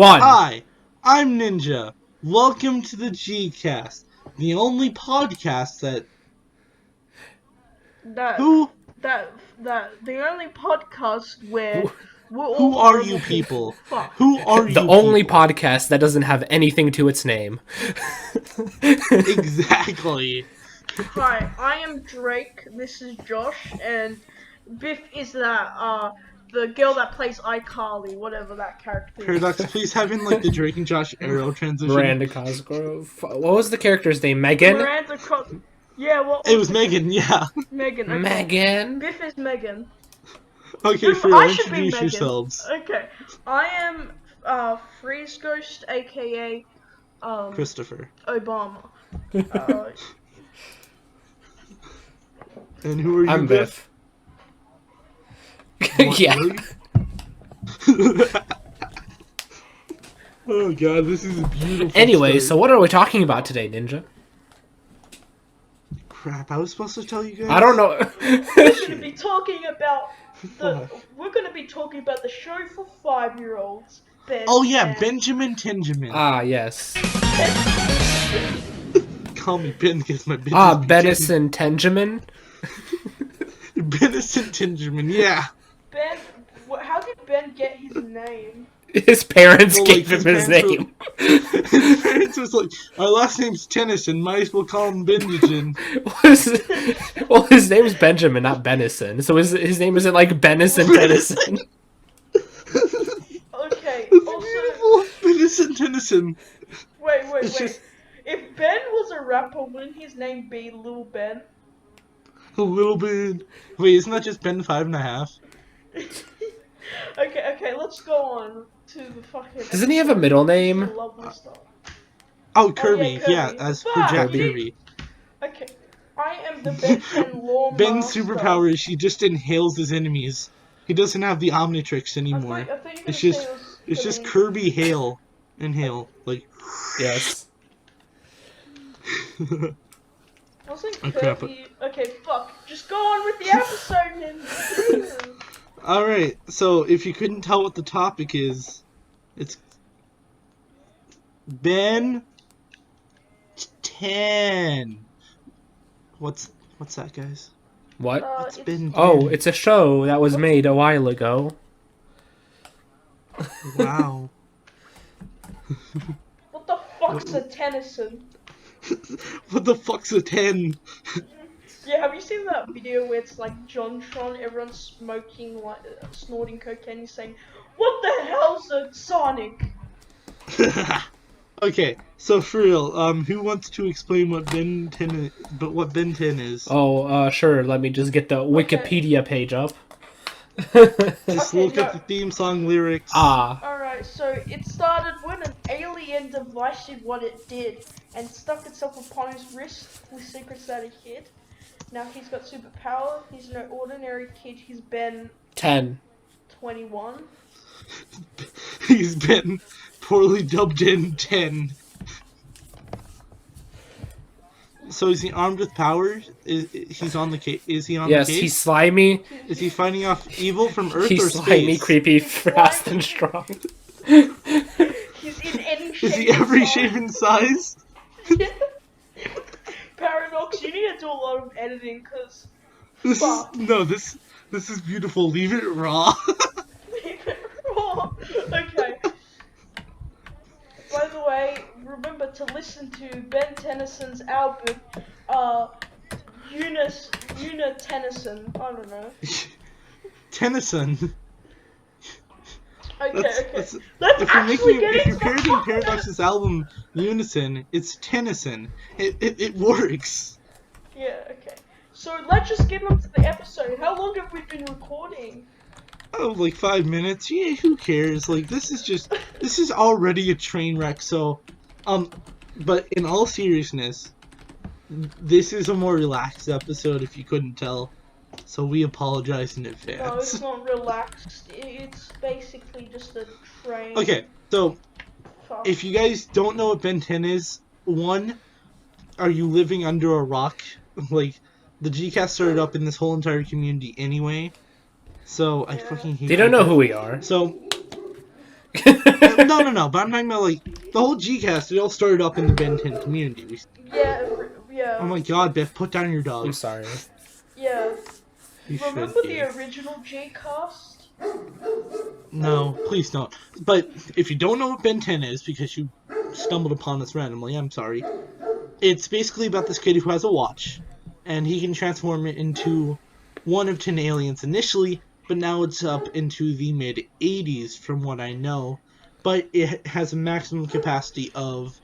1. Hi, I'm Ninja. Welcome to the G-Cast, the only podcast that... The only podcast where we're all Who are horrible you people? Fuck. Who are The you only people? podcast that doesn't have anything to its name. Exactly. Hi, I am Drake. This is Josh, and Biff is the girl that plays iCarly, whatever that character is. Paradox, please have in like the Drake and Josh arrow transition. Miranda Cosgrove. What was the character's name? Megan? Yeah, well, It was Megan, yeah. Megan. Okay. Megan? Biff is Megan. Okay, Biff, I Freezeghost, should be introduce Megan. yourselves. Okay, I am Freezeghost, aka Christopher. Obama. And who are you, I'm Biff. What, Yeah. really? Oh god, this is a beautiful Anyway, story. so what are we talking about today, Ninja? Crap, I was supposed to tell you guys? I don't know. We're gonna be talking about the show for 5-year-olds. Ben Oh yeah, and... Benjamin Tennyson. Ah, yes. Call me Ben because my bitch Ah, is Bennyson Tennyson. Bennyson Tennyson, yeah. Ben, how did Ben get his name? His parents Well, gave like, him his name. His parents was like, our last name's Tennyson, might as well call him Benjamin. Well, his name's Benjamin, not Bennyson. So his name isn't like Bennyson Tennyson. Okay, That's also... beautiful. Bennyson Tennyson. Wait. It's just- If Ben was a rapper, wouldn't his name be Lil Ben? A little bit. Wait, isn't that just Ben 5.5? Okay, let's go on to the fucking... Doesn't he have a middle name? Lovely stuff. Oh, Kirby. Kirby. Yeah, as for Fuck, Jack you Kirby. Okay, I am the Ben 10 Law Ben's Master. superpower is he just inhales his enemies. He doesn't have the Omnitrix anymore. I thought you were gonna It's say just, it was it's just Kirby. Kirby hail. Inhale. Like. Yes. Wasn't Oh, crap. Kirby... Okay, fuck. Just go on with the episode, then. Alright, so if you couldn't tell what the topic is, it's Ben 10. What's that, guys? What? It's Ben 10. Oh, it's a show that was made a while ago. Wow. What the fuck's a Tennyson? What the fuck's a 10? Yeah, have you seen that video where it's like JonTron, everyone's smoking, like, snorting cocaine, he's saying, what the hell's a Sonic? Okay, so for real, who wants to explain what Ben 10 is? Oh, sure. Let me just get the Wikipedia page up. Just Okay, look up the theme song lyrics. Ah. Alright, so it started when an alien device did what it did, and stuck itself upon his wrist with secrets that he hid. Now he's got superpower, he's no ordinary kid, he's Ben 10. 21. He's been poorly dubbed in 10. So is he armed with powers? Is he on the case? Yes, he's slimy. Is he fighting off evil from Earth He's or slimy, space? creepy, fast, and strong. He's in any shape Is he every and size. shape and size? Paradox, you need to do a lot of editing, cause This is beautiful. Leave it raw. okay. By the way, remember to listen to Ben Tennyson's album, Una Tennyson. I don't know. Tennyson. Okay, Let's Let's actually get if into you're parodying Paradox's album Unison, it's Tennyson. It works. Yeah, okay. So let's just get on to the episode. How long have we been recording? Oh, like 5 minutes. Yeah, who cares? Like this is already a train wreck. So, but in all seriousness, this is a more relaxed episode. If you couldn't tell, so we apologize in advance. No, it's not relaxed. It's basically just a train. Okay, so Fuck. if you guys don't know what Ben 10 is, one, are you living under a rock? Like, the Gcast started up in this whole entire community anyway, so I fucking hate They don't know people. who we are. So, No, but I'm talking about, like, the whole G-Cast, it all started up in the Ben 10 community. Yeah. Oh my god, Biff, put down your dog. I'm sorry. Yeah. You should Remember be. the original G-Cast? No, please don't. But if you don't know what Ben 10 is, because you stumbled upon this randomly, I'm sorry. It's basically about this kid who has a watch, and he can transform it into one of 10 aliens initially, but now it's up into the mid-80s from what I know. But it has a maximum capacity of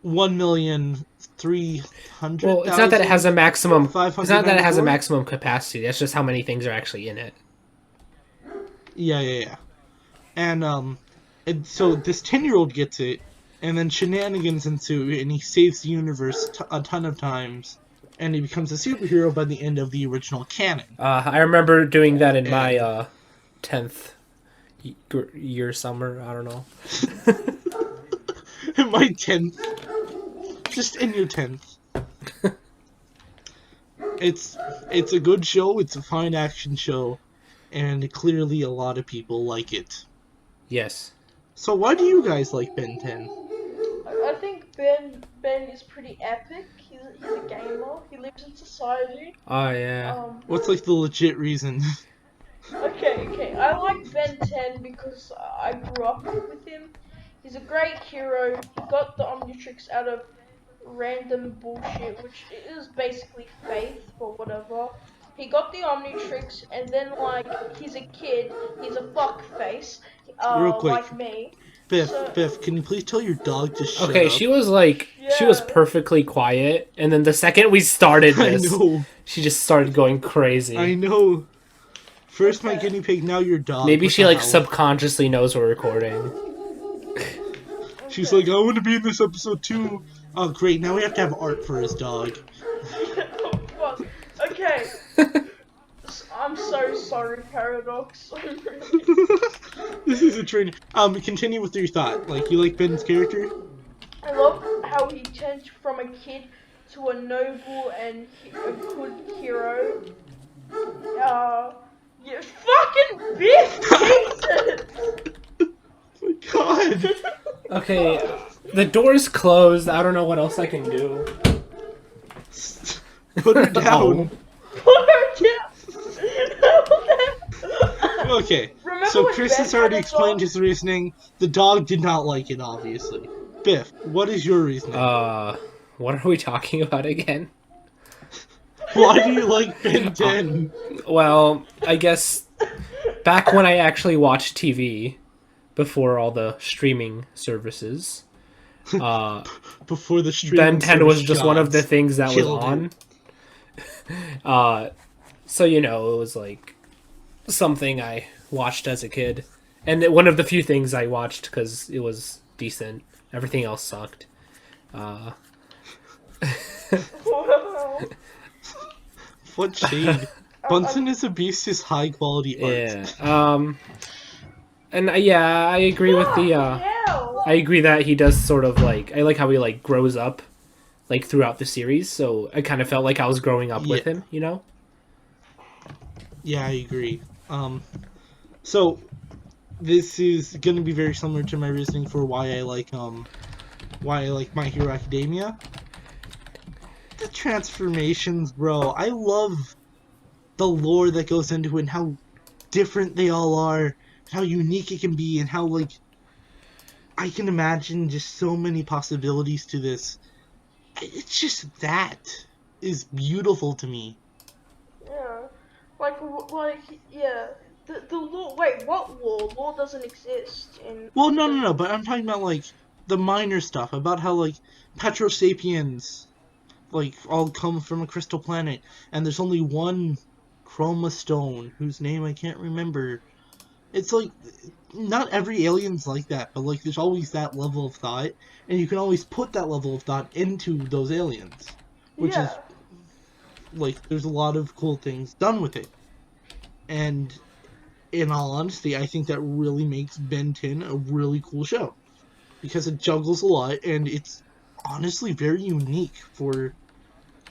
1,300,000. Well, it's not that it has a maximum. It's not that it has a 594? maximum capacity. That's just how many things are actually in it. Yeah. And so this 10-year-old gets it, and then shenanigans ensue, and he saves the universe a ton of times, and he becomes a superhero by the end of the original canon. I remember doing that in my 10th year summer. I don't know. In my 10th. Just in your 10th. It's a good show, it's a fine action show, and clearly a lot of people like it. Yes. So why do you guys like Ben 10? I think Ben is pretty epic. He's a gamer. He lives in society. Oh yeah. What's like the legit reason? Okay. I like Ben 10 because I grew up with him. He's a great hero. He got the Omnitrix out of random bullshit, which is basically faith, but whatever. He got the Omnitrix, and then, like, he's a kid. He's a fuckface. Real quick. Like me. Biff, can you please tell your dog to shut up? Okay, she was like, she was perfectly quiet, and then the second we started this, I know. she just started going crazy. I know. First my guinea pig, now your dog. Maybe What she the like hell? subconsciously knows we're recording. She's like, I want to be in this episode too. Oh great, now we have to have art for his dog. Oh, fuck. Okay. I'm so sorry, Paradox. This is a train. Continue with your thought. Like, you like Ben's character? I love how he changed from a kid to a noble and a good hero. Yeah, fucking Biff! Jesus! Oh my god. Okay, the door's closed. I don't know what else I can do. Put her down. Put her down! Okay, Remember so when Chris Ben has already had a explained dog? his reasoning. The dog did not like it, obviously. Biff, what is your reasoning? What are we talking about again? Why do you like Ben 10? Well, I guess back when I actually watched TV, before all the streaming services, Before the stream. Ben 10 was just one of the things that was Killed on. So, you know, it was like something I watched as a kid. And one of the few things I watched because it was decent. Everything else sucked. Wow. What shade? Bunsen is a beast is high quality art. Yeah. And I agree with the Hell. I agree that he does sort of like, I like how he like grows up like throughout the series, so I kind of felt like I was growing up with him, you know? Yeah, I agree. So this is gonna be very similar to my reasoning for why I like My Hero Academia. The transformations, bro. I love the lore that goes into it and how different they all are, how unique it can be, and how, like, I can imagine just so many possibilities to this. It's just that is beautiful to me. Yeah. Yeah. The law. Wait, what law? Law doesn't exist in. Well, no, but I'm talking about, like, the minor stuff, about how, like, Petrosapiens, like, all come from a crystal planet, and there's only one Chroma Stone, whose name I can't remember. It's like, not every alien's like that, but, like, there's always that level of thought, and you can always put that level of thought into those aliens, which is, like, there's a lot of cool things done with it. And, in all honesty, I think that really makes Ben 10 a really cool show. Because it juggles a lot, and it's honestly very unique for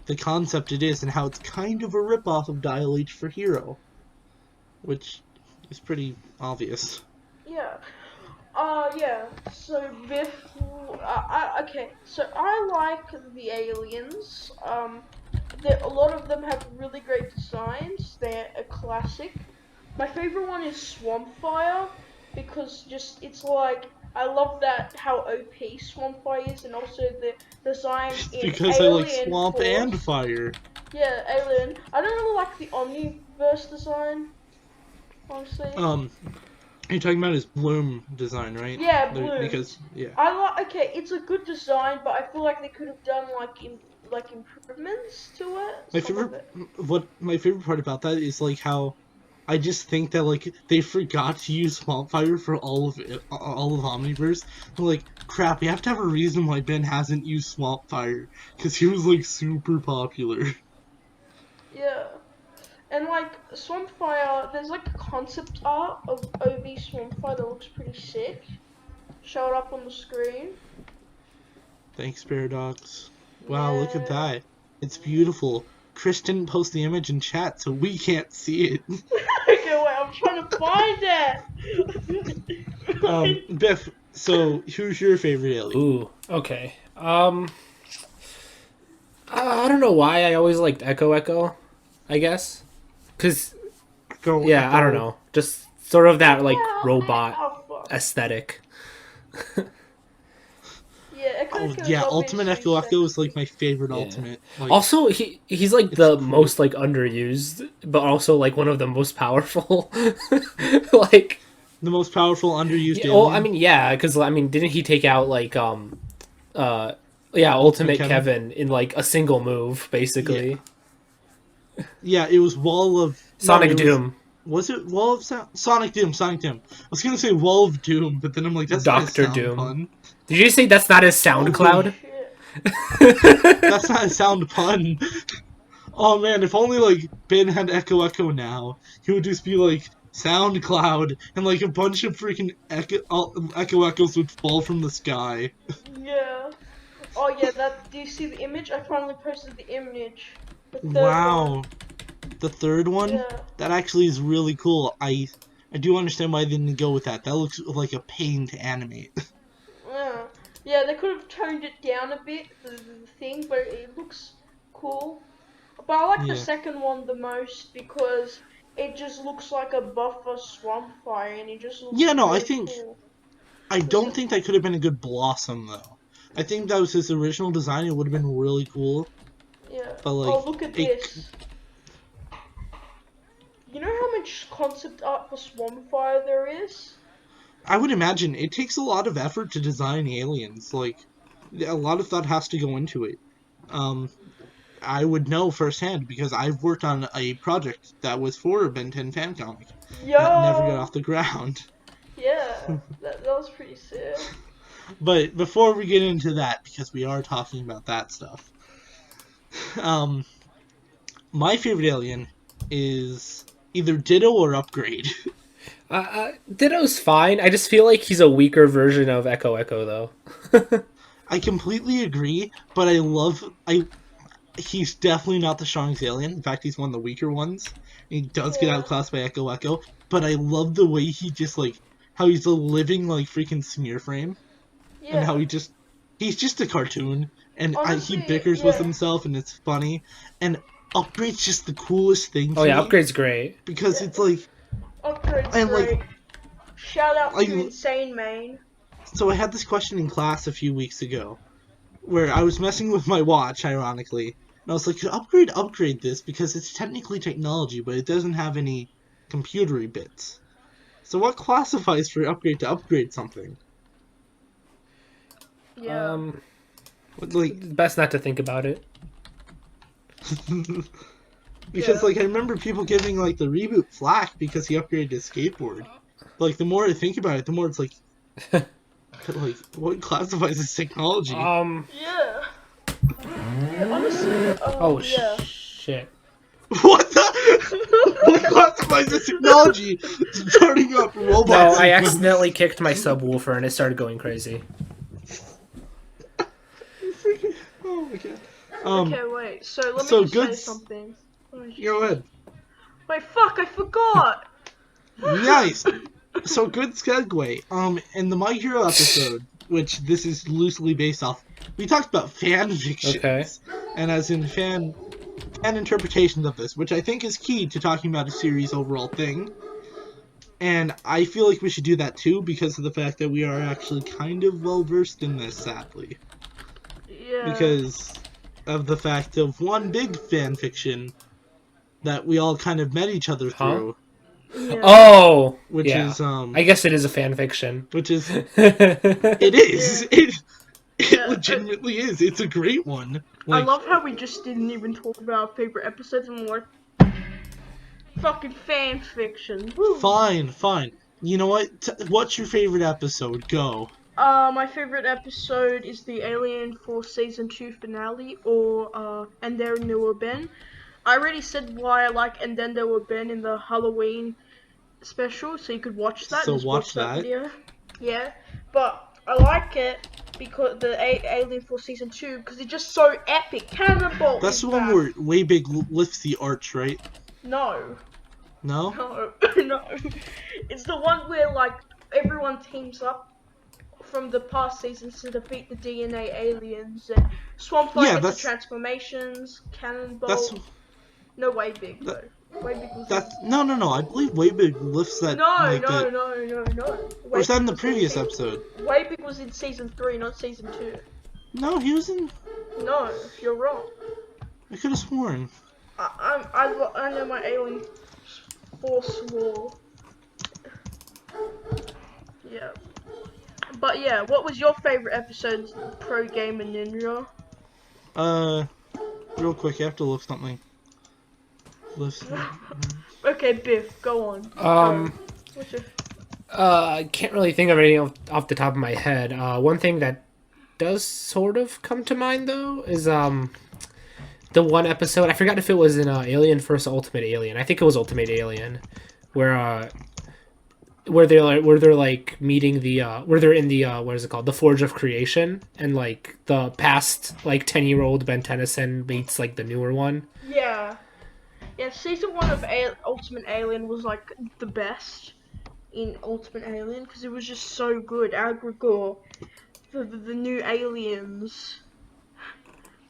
the concept it is, and how it's kind of a ripoff of Dial H for Hero. Which is pretty obvious. Yeah. Yeah. So Biff. Okay. So I like the aliens. A lot of them have really great designs. They're a classic. My favorite one is Swampfire because just it's like I love that how OP Swampfire is, and also the design It's in because I like Alien swamp and Force. fire. Yeah, Alien. I don't really like the Omniverse design, honestly. You're talking about his bloom design, right? Yeah, Because blooms. yeah. I like. Okay, it's a good design, but I feel like they could have done like improvements to it. My Some of favorite, it. what my favorite part about that is like how I just think that like they forgot to use Swampfire for all of it, all of Omniverse. I'm like, crap, we have to have a reason why Ben hasn't used Swampfire because he was like super popular. Yeah. And like Swampfire, there's like a concept art of OV Swampfire that looks pretty sick. Show it up on the screen. Thanks, Paradox. Wow, look at Yeah. that. It's beautiful. Chris didn't post the image in chat, so we can't see it. Okay, wait, I'm trying to find it. Biff, so who's your favorite alien? Ooh, okay. I don't know why I always liked Echo Echo. I guess, cause Go yeah, I don't Echo. know, just sort of that like Wow, robot Alpha. aesthetic. Yeah, Echo Oh Echo is yeah, Ultimate obviously Echo Echo is sexy. like my favorite Yeah. ultimate. Like, Also, he's like it's the cool. most like underused, but also like one of the most powerful. Like, The most powerful underused yeah, well, I alien. mean, yeah, because I mean, didn't he take out like yeah, Ultimate Kevin? Kevin in like a single move, basically. Yeah, it was Wall of Sonic it Doom, was it Wall of Sonic Doom, Sonic Doom. I was gonna say Wall of Doom, but then I'm like, that's not a Doctor sound Doom. pun. Did you say that's not his Holy SoundCloud? Shit. That's not a sound pun. Oh man, if only like Ben had Echo Echo now, he would just be like SoundCloud, and like a bunch of freaking Echo Echoes would fall from the sky. Yeah. Oh yeah, that. Do you see the image? I finally posted the image. The third Wow, one. the third one, Yeah. that actually is really cool. I do understand why they didn't go with that. That looks like a pain to animate. Yeah. Yeah, they could have toned it down a bit, the thing, but it looks cool. But I like the Yeah. second one the most because it just looks like a buffer Swampfire and it just looks Yeah, no, really cool. I Cause don't think that could have been a good Blossom though. I think that was his original design. It would have been really cool, yeah. but like Oh, look at it. this. You know how much concept art for Swampfire there is? I would imagine it takes a lot of effort to design aliens. Like a lot of thought has to go into it. Um, I would know firsthand because I've worked on a project that was for a Ben 10 fan comic that never got Yo! off the ground. Yeah, that was pretty sick. But before we get into that, because we are talking about that stuff, um, my favorite alien is either Ditto or Upgrade. Ditto's fine. I just feel like he's a weaker version of Echo Echo, though. I completely agree, but he's definitely not the strongest alien. In fact, he's one of the weaker ones. He does get Yeah. outclassed by Echo Echo, but I love the way he just like how he's a living like freaking smear frame, and how Yeah. he's just a cartoon, and he Honestly, bickers with yeah. himself, and it's funny. And Upgrade's just the coolest thing to Oh yeah, me Upgrade's great. because Yeah. it's like Upgrade's and great. like Shout out like to Insane Main. so I had this question in class a few weeks ago where I was messing with my watch, ironically, and I was like, could upgrade this because it's technically technology, but it doesn't have any computery bits. So what classifies for upgrade to upgrade something? Yeah. Like, Best not to think about it. because Yeah. like I remember people giving like the reboot flack because he upgraded his skateboard. But, like the more I think about it, the more it's like, what classifies as technology? Yeah. Yeah, honestly, Oh yeah. shit. What the? What classifies as technology? Starting up robots. No, I sequence. accidentally kicked my subwoofer and it started going crazy. Oh my god. Okay, wait. So let me so just good say s- something. Go ahead. Wait, fuck! I forgot. Nice. So good segue. In the My Hero episode, which this is loosely based off, we talked about fan fictions, Okay. and as in fan interpretations of this, which I think is key to talking about a series overall thing. And I feel like we should do that too because of the fact that we are actually kind of well versed in this, sadly. Yeah. Because of the fact of one big fan fiction that we all kind of met each other through. Yeah. Oh, Which yeah. is I guess it is a fan fiction. which is it is. Yeah. It legitimately is. It's a great one. I love how we just didn't even talk about our favorite episodes and we're like, fucking fan fiction. Woo. Fine. You know what? What's your favorite episode? Go. My favorite episode is the Alien Force Season 2 finale, or, And Then There Were Ben. I already said why I like And Then There Were Ben in the Halloween special, so you could watch that. So Just watch that. video. Yeah, but I like it because the Alien Force Season 2, because it's just so epic. Cannonball! That's is the one back. where Way Big lifts the arch, right? No. No? No. No. It's the one where, like, everyone teams up from the past seasons to defeat the DNA aliens and Swamp Thing Yeah, into that's- transformations, Cannonball. That's No, Way Big, though. Way Big was no. I believe Way Big lifts that. No. Or is that in the previous episode? Way Big was in Season 3, not Season 2. No, he was in. No, you're wrong. I could have sworn. I know my Alien Force lore. Yeah. But yeah, what was your favorite episode, Pro Gamer Ninja? Real quick, I have to look something. Okay, Biff, go on. What's your... I can't really think of anything off the top of my head. One thing that does sort of come to mind though is the one episode, I forgot if it was in Alien vs Ultimate Alien. I think it was Ultimate Alien, where they're like meeting the where they're in the what is it called, the Forge of Creation, and like the past like 10-year-old Ben Tennyson meets like the newer one. Yeah. Yeah, Season 1 of Ultimate Alien was like the best in Ultimate Alien because it was just so good. Agrigor, the new aliens,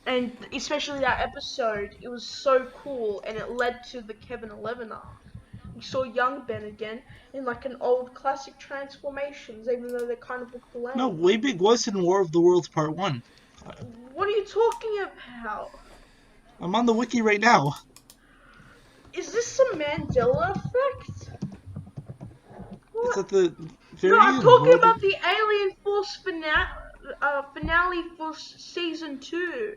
and especially that episode, it was so cool, and it led to the Kevin 11 arc. We saw young Ben again in like an old classic transformations, even though they kind of look lame. No, Way Big was in War of the Worlds Part 1. What are you talking about? I'm on the wiki right now. Is this some Mandela effect? It's at the very No, I'm end. talking about the Alien Force finale for Season 2.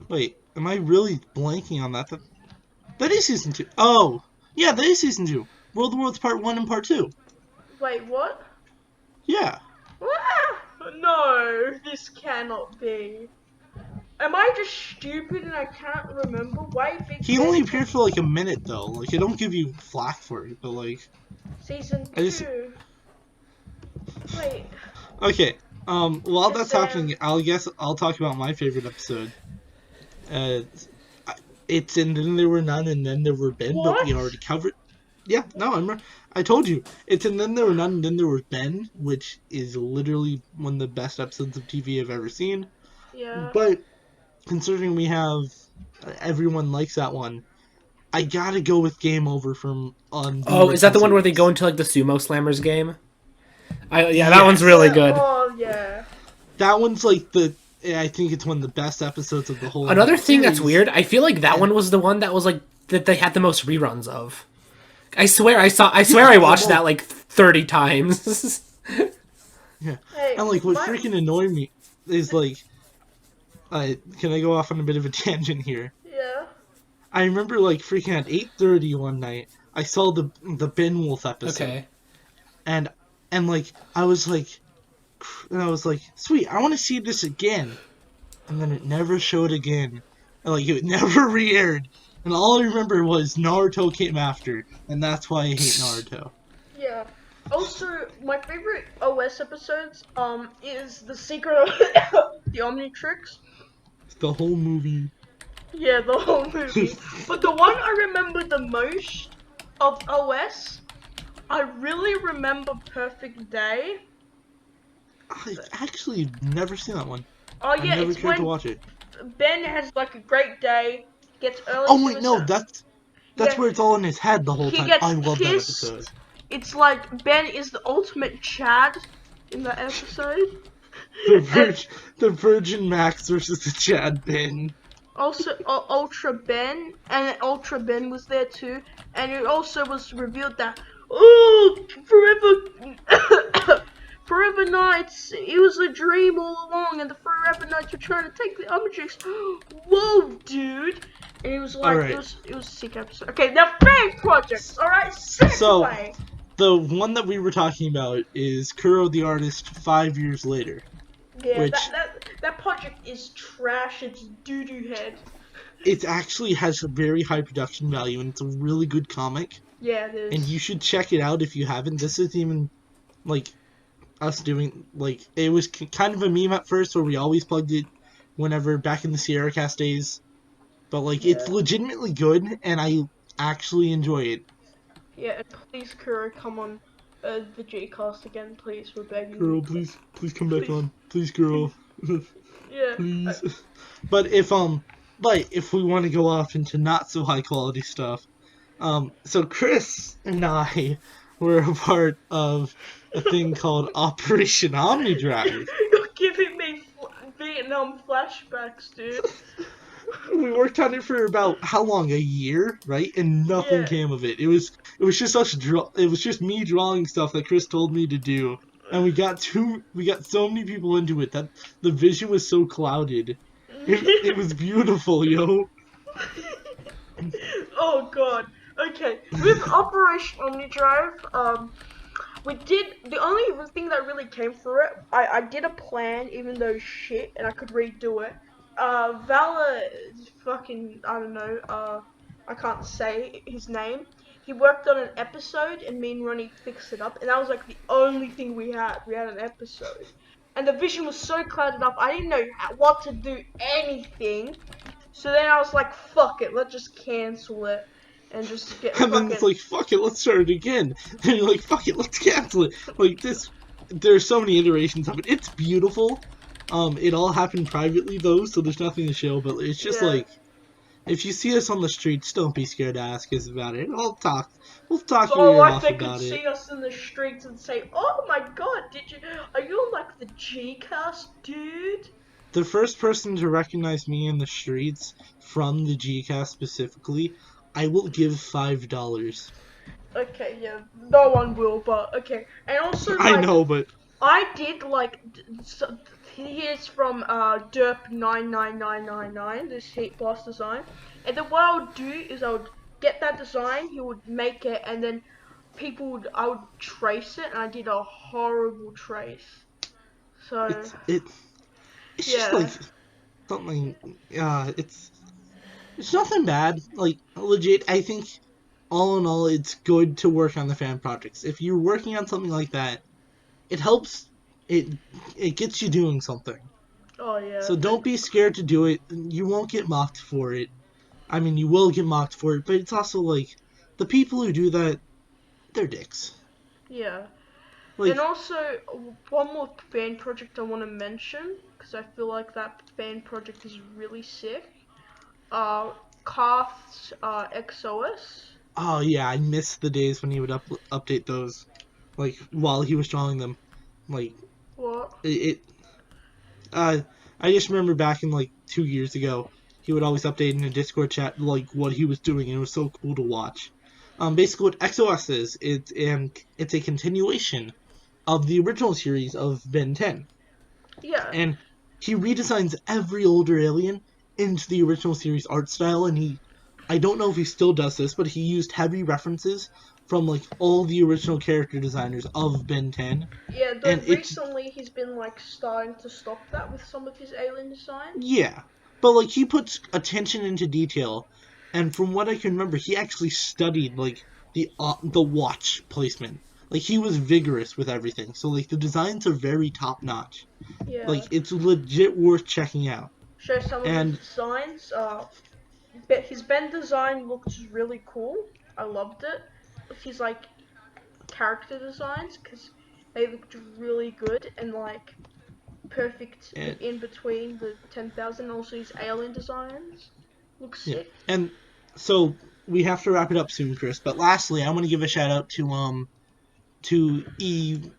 Wait, am I really blanking on that? That is Season 2. Oh, yeah, that is Season 2. World of Worlds Part 1 and Part 2. Wait, what? Yeah. No, this cannot be. Am I just stupid and I can't remember? Way Big He only appeared for like a minute though. Like, I don't give you flack for it, but like... Season I just- 2. Wait. Okay, while that's Sam. happening, I'll talk about my favorite episode. It's And Then There Were None and Then There Were Ben, but we What? already covered... Yeah, no, I told you. It's And Then There Were None and Then There Was Ben, which is literally one of the best episodes of TV I've ever seen. Yeah. But considering we have everyone likes that one, I gotta go with Game Over from on. Oh, is that the one where they go into like the sumo slammers game? That one's really good. Oh, yeah. That one's like I think it's one of the best episodes of the whole. Another thing that's series. weird, I feel like that one was the one that was like that they had the most reruns of. I swear I watched that like 30 times. Yeah, Hey, and like what my- freaking annoyed me is like, can I go off on a bit of a tangent here? Yeah. I remember like freaking at 8:30 one night, I saw the Ben Wolf episode. Okay. And like I was like, sweet, I want to see this again, and then it never showed again, and like it never re-aired, and all I remember was Naruto came after, and that's why I hate Naruto. Yeah. Also, my favorite OS episodes is The Secret of the Omnitrix. The whole movie. Yeah, the whole movie. But the one I remember the most of OS I really remember Perfect Day. I've actually never seen that one. Oh I've yeah, never it's cared to when watch it. Ben has like a great day, gets early Oh to wait, his no, that's yeah, where it's all in his head the whole he time. I gets love that episode. kissed. It's like Ben is the ultimate Chad in that episode. The And Virgin Max versus the Chad Ben. also Ultra Ben, and Ultra Ben was there too. And it also was revealed that, oh, Forever Nights, it was a dream all along, and the Forever Nights were trying to take the Omnitrix. Whoa, dude! And it was All like, right. it was a sick episode. Okay, now fan projects, alright? So Segue! the one that we were talking about is Kuro the Artist 5 years later, Yeah, which that project is trash, it's doo-doo head. it actually has a very high production value and it's a really good comic. Yeah, it And you is. should check it out if you haven't. This isn't even like us doing like it was kind of a meme at first where we always plugged it whenever back in the Spherical days. But like it's Yeah. legitimately good and I actually enjoy it. Yeah, and please, Kuro, come on the G-cast again, please, we're begging you. Girl, please come back Please, on. Please, girl. yeah. Please. But if we want to go off into not so high quality stuff, so Chris and I were a part of a thing called Operation Omnidrive. You're giving me Vietnam flashbacks, dude. We worked on it for about how long? A year, right? And nothing Yeah. came of it. It was just it was just me drawing stuff that Chris told me to do, and we got so many people into it that the vision was so clouded. It was beautiful, yo. Oh god. Okay, with Operation Omnidrive, we did the only thing that really came through it. I did a plan, even though shit, and I could redo it. Vala, fucking, I don't know. I can't say his name. He worked on an episode, and me and Ronnie fixed it up, and that was like the only thing we had. We had an episode, and the vision was so clouded up. I didn't know what to do, anything. So then I was like, fuck it, let's just cancel it and just get And then it's fucking. like, fuck it, let's start it again. And you're like, fuck it, let's cancel it. Like this, there's so many iterations of it. It's beautiful. It all happened privately though, so there's nothing to show. But it's just Yeah. like, if you see us on the streets, don't be scared to ask us about it. We'll talk your Oh, ear like off they could about it. see us in the streets and say, "Oh my god, are you like the G-cast dude?" The first person to recognize me in the streets from the GCast specifically, I will give $5. Okay, yeah, no one will, but okay. And also, I like, know, but I did like here's from Derp 99999, this heat blast design, and then what I would do is I would get that design, he would make it, and then I would trace it, and I did a horrible trace. So it it's just like yeah, something. It's nothing bad. Like legit, I think all in all, it's good to work on the fan projects. If you're working on something like that, it helps. It it gets you doing something. oh yeah, So don't be scared to do it. You won't get mocked for it. I mean, you will get mocked for it, but it's also like the people who do that, they're dicks. yeah. And Like, also one more fan project I want to mention because I feel like that fan project is really sick. Uh, Carth's XOS. oh yeah, I miss the days when he would update those, like while he was drawing them. Like What? it uh, I just remember back in like 2 years ago, he would always update in a Discord chat like what he was doing, and it was so cool to watch. Basically, what XOS is, it's a continuation of the original series of Ben 10, Yeah. and he redesigns every older alien into the original series art style, and I don't know if he still does this, but he used heavy references from like all the original character designers of Ben 10, Yeah, though and it's recently he's been like starting to stop that with some of his alien designs. yeah, but like he puts attention into detail, and from what I can remember, he actually studied like the watch placement. Like he was vigorous with everything, so like the designs are very top notch. Yeah. Like it's legit worth checking out. Show some of his And designs. His Ben design looked really cool. I loved it. He's like character designs because they looked really good and like perfect And- in between the 10,000. Also, his alien designs look Yeah, sick. and so we have to wrap it up soon, Chris. But lastly, I want to give a shout out to EB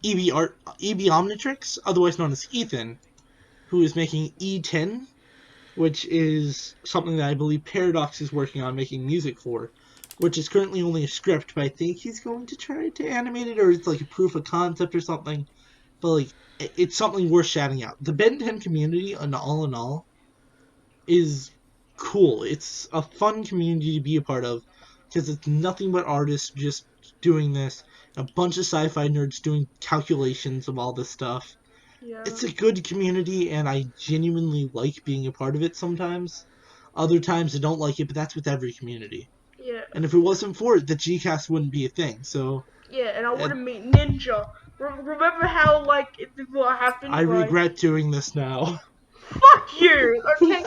Omnitrix, otherwise known as Ethan, who is making E10, which is something that I believe Paradox is working on making music for, which is currently only a script, but I think he's going to try to animate it, or it's like a proof of concept or something. But like, it's something worth shouting out. The Ben 10 community, in all, is cool. It's a fun community to be a part of because it's nothing but artists just doing this. A bunch of sci-fi nerds doing calculations of all this stuff. Yeah. It's a good community, and I genuinely like being a part of it sometimes. Other times I don't like it, but that's with every community. Yeah. And if it wasn't for it, the Gcast wouldn't be a thing. So Yeah, and I wouldn't meet Ninja. Remember how like what happened? I regret doing this now. Fuck you. Okay.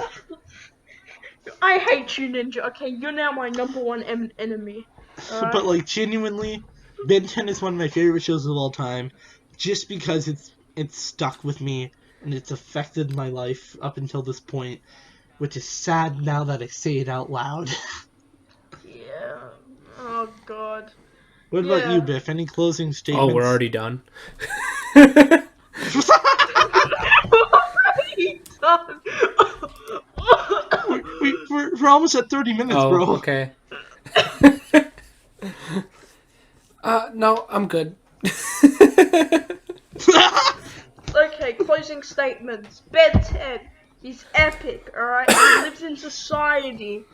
I hate you, Ninja. Okay, you're now my number one enemy. Alright? But like genuinely, Ben 10 is one of my favorite shows of all time, just because it's stuck with me and it's affected my life up until this point, which is sad now that I say it out loud. Yeah. Oh god. What about Yeah. you, Biff? Any closing statements? Oh, we're already done. Already done. We're almost at 30 minutes, Oh, bro. okay. No, I'm good. Okay, closing statements. Ben 10. He's epic, alright? He lives in society.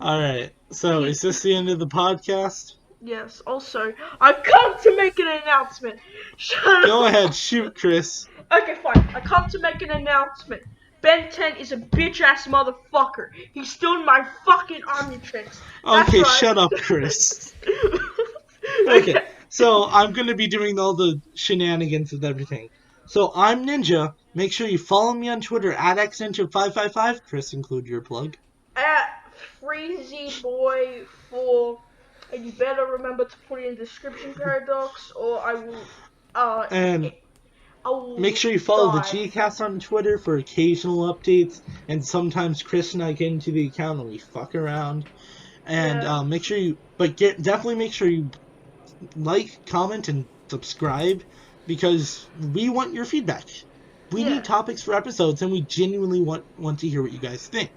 Alright, so is this the end of the podcast? Yes, also, I've come to make an announcement. Shut up. Go ahead, shoot, Chris. Okay, fine. I come to make an announcement. Ben 10 is a bitch-ass motherfucker. He stole my fucking Omnitrix. That's Okay, right. shut up, Chris. Okay, so I'm going to be doing all the shenanigans with everything. So I'm Ninja. Make sure you follow me on Twitter at xninja555. Chris, include your plug. At FreezyBoy4. And you better remember to put it in the description, Paradox, or I will, And I will make sure you follow the die. Gcast on Twitter for occasional updates. And sometimes Chris and I get into the account and we fuck around. And Yeah. make sure you, definitely make sure you like, comment, and subscribe, because we want your feedback. We Yeah. need topics for episodes, and we genuinely want to hear what you guys think.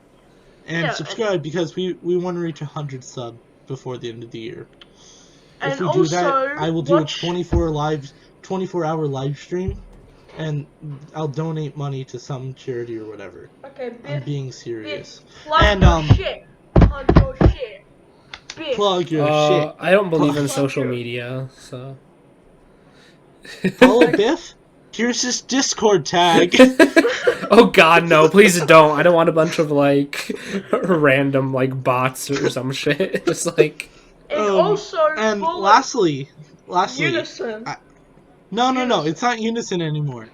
And Yeah, subscribe, because we want to reach 100 subs before the end of the year. And If we also, do that, I will do a watch... 24-hour live stream, and I'll donate money to some charity or whatever. Okay, I'm Biff, being serious. plug And your shit. Plug your shit. Biff. plug your shit. I don't believe in Plug social your- media, so. Follow Biff. Here's his Discord tag. Oh god, no, please don't. I don't want a bunch of, like, random, like, bots or some shit. Just, like... And also, And follow lastly, Unison. no, it's not Unison anymore.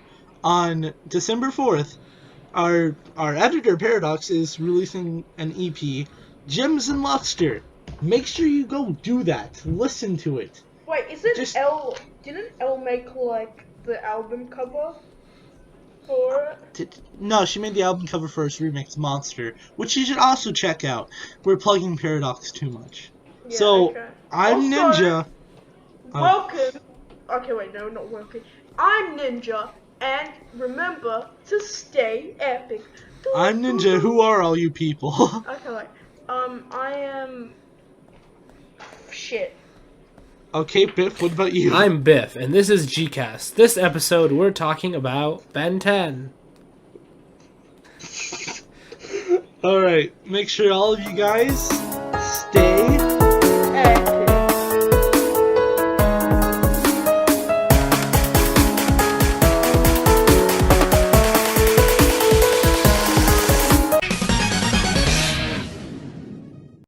On December 4th, our editor Paradox is releasing an EP, Gems and Luster. Make sure you go do that. Listen to it. Wait, is it just- L? Didn't L make like the album cover for it? No, she made the album cover for his remix Monster, which you should also check out. We're plugging Paradox too much. Yeah, So, okay. I'm Also, Ninja. Welcome. Okay, wait, no, not welcome. I'm Ninja, and remember to stay epic. I'm Ninja. Who are all you people? Okay, wait. I am. Shit. Okay, Biff, what about you? I'm Biff, and this is Gcast. This episode, we're talking about Ben 10. Alright, make sure all of you guys stay